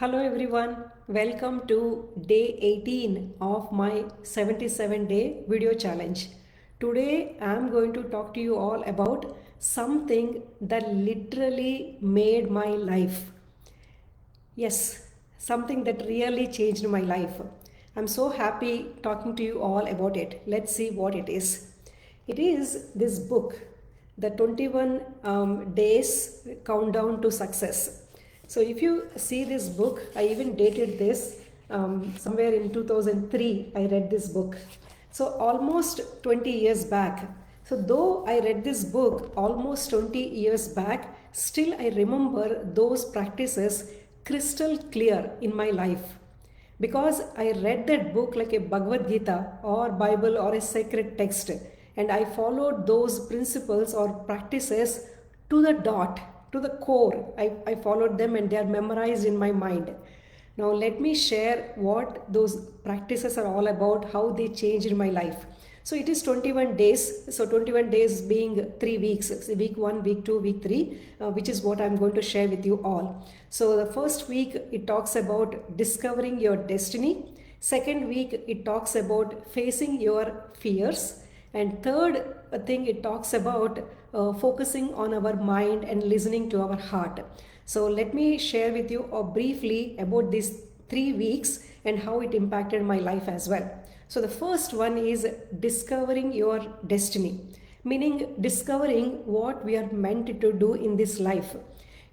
Hello everyone, welcome to day 18 of my 77-day video challenge. Today I am going to talk to you all about something that literally made my life. Yes, something that really changed my life. I'm so happy talking to you all about it. Let's see what it is. It is this book, The 21 Days Countdown to Success. So if you see this book, I even dated this somewhere in 2003. I read this book. So almost 20 years back. So though I read this book almost 20 years back, still I remember those practices crystal clear in my life. Because I read that book like a Bhagavad Gita or Bible or a sacred text, and I followed those principles or practices to the dot, to the core. I followed them and they are memorized in my mind. Now let me share what those practices are all about, how they changed my life. So it is 21 days. So 21 days being 3 weeks, week 1, week 2, week 3, which is what I'm going to share with you all. So the first week, it talks about discovering your destiny. Second week, it talks about facing your fears. And third thing, it talks about focusing on our mind and listening to our heart. So let me share with you briefly about these 3 weeks and how it impacted my life as well. So the first one is discovering your destiny, meaning discovering what we are meant to do in this life.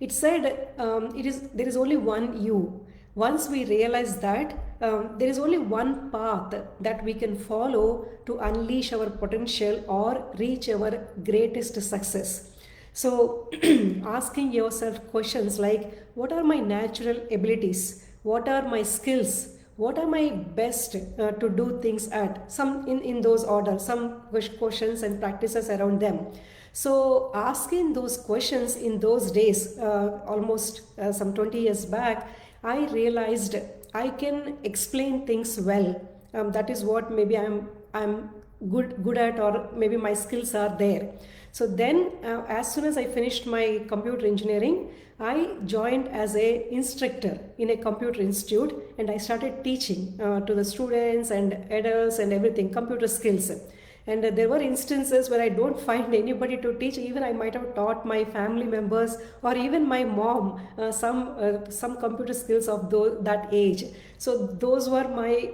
It said there is only one you. Once we realize that, there is only one path that we can follow to unleash our potential or reach our greatest success. So asking yourself questions like, what are my natural abilities? What are my skills? What am I best to do things at? Some in those order, some questions and practices around them. So asking those questions in those days, almost some 20 years back, I realized I can explain things well. That is what maybe I'm good at, or maybe my skills are there. So then as soon as I finished my computer engineering, I joined as a instructor in a computer institute, and I started teaching to the students and adults and everything, computer skills. And there were instances where I don't find anybody to teach. Even I might have taught my family members or even my mom some computer skills of that age. So those were my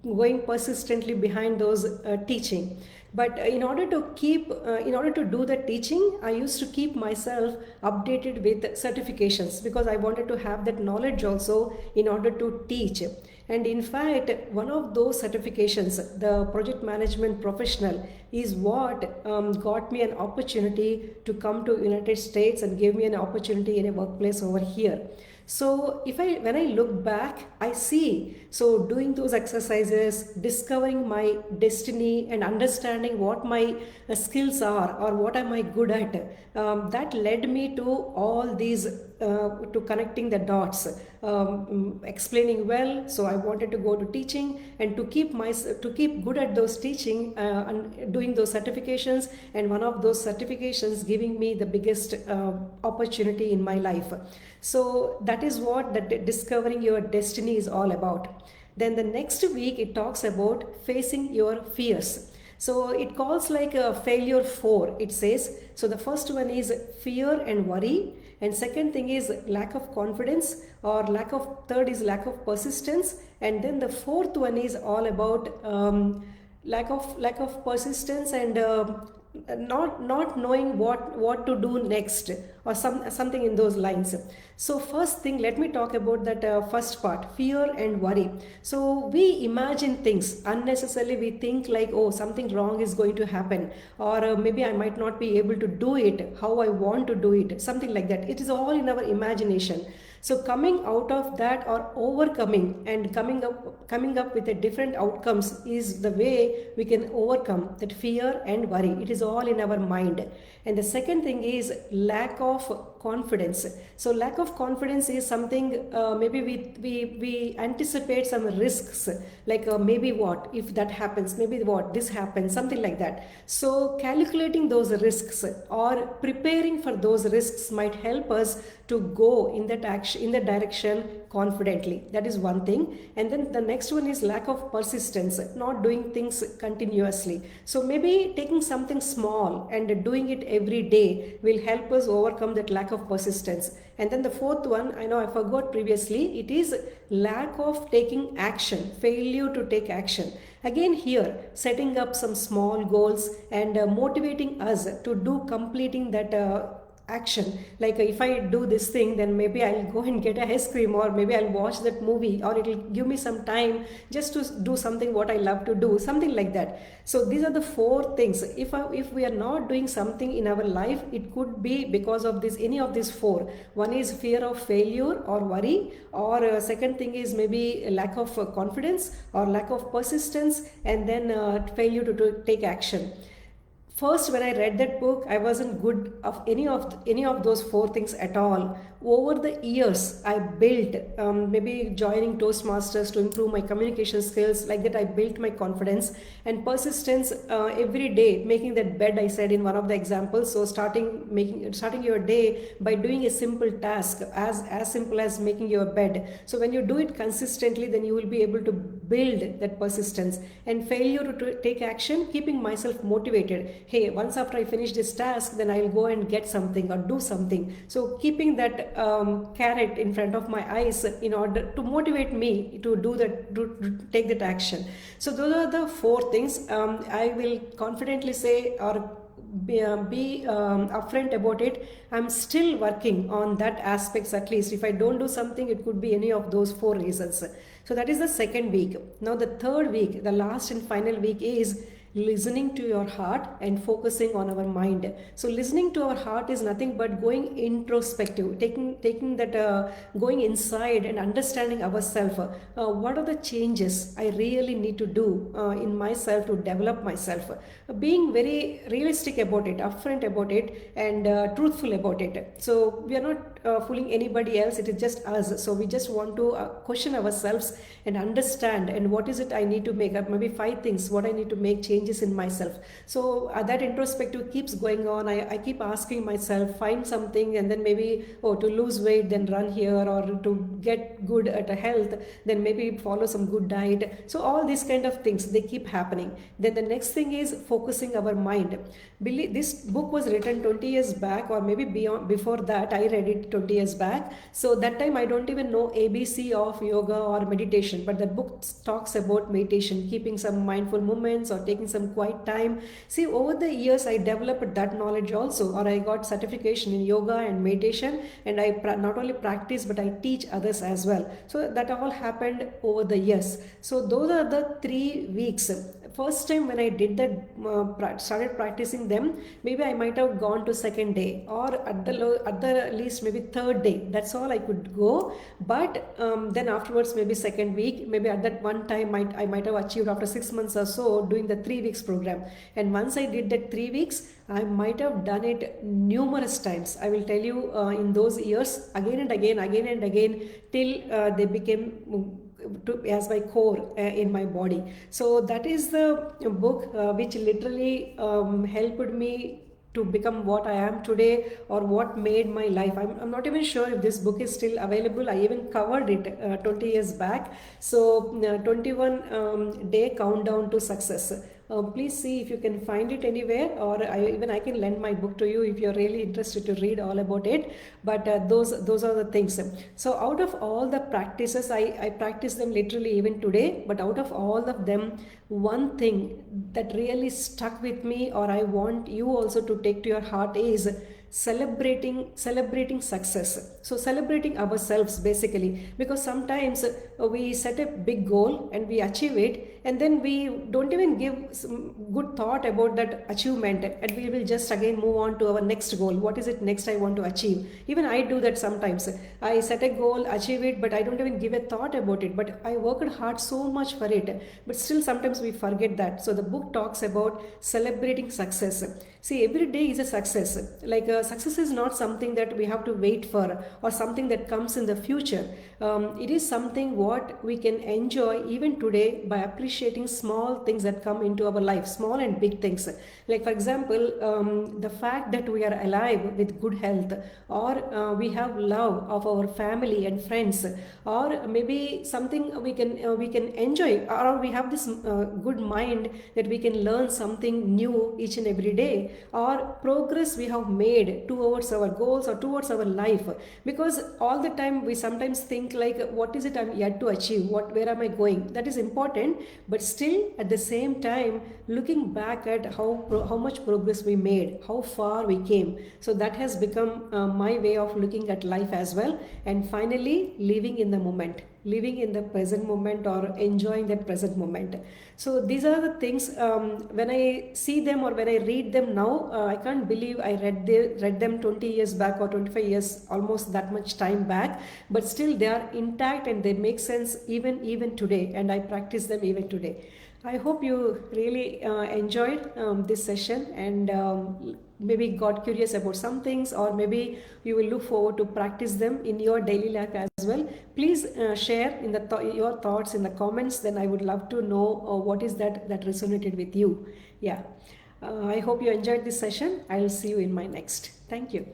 going persistently behind those teaching. But in order to do the teaching, I used to keep myself updated with certifications, because I wanted to have that knowledge also in order to teach. And in fact, one of those certifications, the project management professional, is what got me an opportunity to come to United States and gave me an opportunity in a workplace over here. So when I look back, I see, so doing those exercises, discovering my destiny and understanding what my skills are or what am I good at, that led me to all these, to connecting the dots, explaining well. So I wanted to go to teaching and to keep good at those teaching and doing those certifications, and one of those certifications giving me the biggest opportunity in my life. So that is what discovering your destiny is all about. Then the next week, it talks about facing your fears. So it calls like a failure 4. It says, so the first one is fear and worry, and second thing is lack of confidence, or third is lack of persistence, and then the fourth one is all about lack of persistence and not knowing what to do next, or something in those lines. So first thing, let me talk about that first part, fear and worry. So we imagine things unnecessarily. We think like, oh, something wrong is going to happen, or maybe I might not be able to do it how I want to do it, something like that. It is all in our imagination. So coming out of that, or overcoming and coming up with a different outcomes, is the way we can overcome that fear and worry. It is all in our mind. And the second thing is lack of confidence. So lack of confidence is something, maybe we anticipate some risks, like maybe what if that happens, maybe what this happens, something like that. So calculating those risks or preparing for those risks might help us to go in that action, in that direction confidently. That is one thing. And then the next one is lack of persistence, not doing things continuously. So maybe taking something small and doing it every day will help us overcome that lack of persistence. And then the fourth one, I know I forgot previously, it is lack of taking action, failure to take action. Again here, setting up some small goals and motivating us to do completing that action. Like if I do this thing, then maybe I'll go and get a ice cream, or maybe I'll watch that movie, or it'll give me some time just to do something what I love to do, something like that. So these are the four things. If we are not doing something in our life, it could be because of this, any of these four. One is fear of failure or worry, or second thing is maybe lack of confidence or lack of persistence, and then failure to take action. First, when I read that book, I wasn't good of any of those four things at all. Over the years, I built, maybe joining Toastmasters to improve my communication skills. Like that, I built my confidence and persistence every day. Making that bed, I said in one of the examples. So starting your day by doing a simple task, as simple as making your bed. So when you do it consistently, then you will be able to build that persistence. And failure to take action, keeping myself motivated. Hey, once after I finish this task, then I'll go and get something or do something. So keeping that carrot in front of my eyes in order to motivate me to do that, to take that action. So those are the four things. I will confidently say, or be upfront about it. I'm still working on that aspects. At least if I don't do something, it could be any of those four reasons. So that is the second week. Now the third week, the last and final week, is listening to your heart and focusing on our mind. So listening to our heart is nothing but going introspective, taking that, going inside and understanding ourselves. What are the changes I really need to do in myself to develop myself? Being very realistic about it, upfront about it, and truthful about it. So we are not fooling anybody else. It is just us. So we just want to question ourselves and understand, and what is it I need to make up, maybe 5 things what I need to make changes in myself. So that introspective keeps going on. I keep asking myself, find something, and then maybe, oh, to lose weight, then run here, or to get good at a health, then maybe follow some good diet. So all these kind of things, they keep happening. Then the next thing is focusing our mind. This book was written 20 years back, or maybe before that. I read it 20 years back. So that time I don't even know ABC of yoga or meditation, but the book talks about meditation, keeping some mindful moments or taking some quiet time. See, over the years I developed that knowledge also, or I got certification in yoga and meditation, and I not only practice but I teach others as well. So that all happened over the years. So those are the 3 weeks. First time when I did that, started practicing them, maybe I might have gone to second day, or at the least maybe third day. That's all I could go. But then afterwards, maybe second week, maybe at that one time I might have achieved after 6 months or so doing the 3 weeks program. And once I did that 3 weeks, I might have done it numerous times. I will tell you, in those years, again and again, till they became as my core in my body. So that is the book which literally helped me to become what I am today, or what made my life. I'm not even sure if this book is still available. I even covered it 20 years back. So 21 day countdown to success. Please see if you can find it anywhere, or I can lend my book to you if you're really interested to read all about it. But those are the things. So out of all the practices, I practice them literally even today. But out of all of them, one thing that really stuck with me, or I want you also to take to your heart, is celebrating success. So celebrating ourselves basically, because sometimes we set a big goal and we achieve it, and then we don't even give some good thought about that achievement, and we will just again move on to our next goal. What is it next I want to achieve? Even I do that sometimes. I set a goal, achieve it, but I don't even give a thought about it, but I worked hard so much for it, but still sometimes we forget that. So the book talks about celebrating success. See, every day is a success. Like success is not something that we have to wait for or something that comes in the future. It is something what we can enjoy even today by appreciating small things that come into our life, small and big things. Like for example, the fact that we are alive with good health, or we have love of our family and friends, or maybe something we can enjoy, or we have this good mind that we can learn something new each and every day, or progress we have made towards our goals or towards our life. Because all the time we sometimes think like, what is it I'm yet to achieve, where am I going? That is important, but still at the same time looking back at how much progress we made, how far we came. So that has become my way of looking at life as well. And finally, living in the moment, living in the present moment, or enjoying that present moment. So these are the things, when I see them or when I read them now, I can't believe I read them 20 years back or 25 years, almost that much time back, but still they are intact and they make sense even today, and I practice them even today. I hope you really enjoyed this session, and maybe got curious about some things, or maybe you will look forward to practice them in your daily life as well. Please share in your thoughts in the comments. Then I would love to know what is that resonated with you. Yeah. I hope you enjoyed this session. I will see you in my next. Thank you.